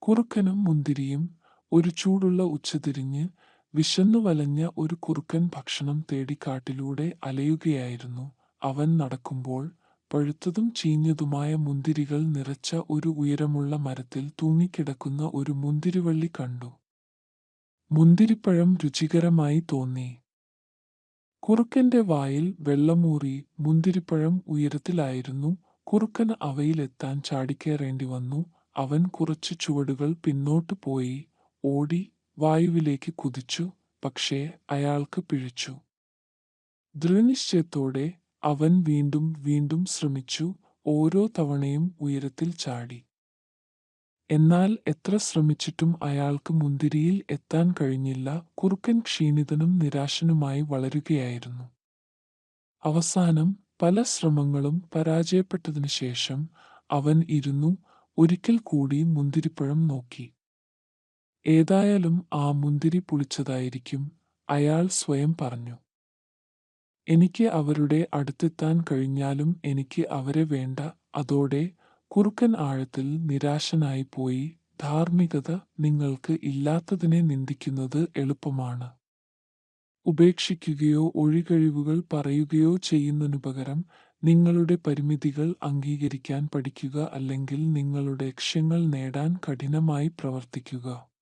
കുറുക്കനും മുന്തിരിയും. ഒരു ചൂടുള്ള ഉച്ചതിരിഞ്ഞ് വിശന്നു വലഞ്ഞ ഒരു കുറുക്കൻ ഭക്ഷണം തേടി കാട്ടിലൂടെ അലയുകയായിരുന്നു. അവൻ നടക്കുമ്പോൾ പഴുത്തതും ചീഞ്ഞതുമായ മുന്തിരികൾ നിറച്ച ഒരു ഉയരമുള്ള മരത്തിൽ തൂങ്ങിക്കിടക്കുന്ന ഒരു മുന്തിരിവള്ളി കണ്ടു. മുന്തിരിപ്പഴം രുചികരമായി തോന്നി. കുറുക്കന്റെ വായിൽ വെള്ളമൂറി. മുന്തിരിപ്പഴം ഉയരത്തിലായിരുന്നു. കുറുക്കന് അവയിലെത്താൻ ചാടിക്കയറേണ്ടി വന്നു. അവൻ കുറച്ചു ചുവടുകൾ പിന്നോട്ട് പോയി. ഓടി വായുവിലേക്ക് കുതിച്ചു. പക്ഷേ അയാൾക്ക് പിഴച്ചു. ദൃഢനിശ്ചയത്തോടെ അവൻ വീണ്ടും വീണ്ടും ശ്രമിച്ചു. ഓരോ തവണയും ഉയരത്തിൽ ചാടി. എന്നാൽ എത്ര ശ്രമിച്ചിട്ടും അയാൾക്ക് മുന്തിരിയിൽ എത്താൻ കഴിഞ്ഞില്ല. കുറുക്കൻ ക്ഷീണിതനും നിരാശനുമായി വളരുകയായിരുന്നു. അവസാനം പല ശ്രമങ്ങളും പരാജയപ്പെട്ടതിനു ശേഷം അവൻ ഇരുന്നു. ഒരിക്കൽ കൂടി മുന്തിരിപ്പഴം നോക്കി. ഏതായാലും ആ മുന്തിരി പുളിച്ചതായിരിക്കും, അയാൾ സ്വയം പറഞ്ഞു. എനിക്ക് അവരുടെ അടുത്തെത്താൻ കഴിഞ്ഞാലും എനിക്ക് അവരെ വേണ്ട. അതോടെ കുറുക്കൻ ആഴത്തിൽ നിരാശനായി പോയി. ധാർമ്മികത നിങ്ങൾക്ക് ഇല്ലാത്തതിനെ നിന്ദിക്കുന്നത് എളുപ്പമാണ്. ഉപേക്ഷിക്കുകയോ ഒഴികഴിവുകൾ പറയുകയോ ചെയ്യുന്നതിനുപകരം നിങ്ങളുടെ പരിമിതികൾ അംഗീകരിക്കാൻ പഠിക്കുക, അല്ലെങ്കിൽ നിങ്ങളുടെ ലക്ഷ്യങ്ങൾ നേടാൻ കഠിനമായി പ്രവർത്തിക്കുക.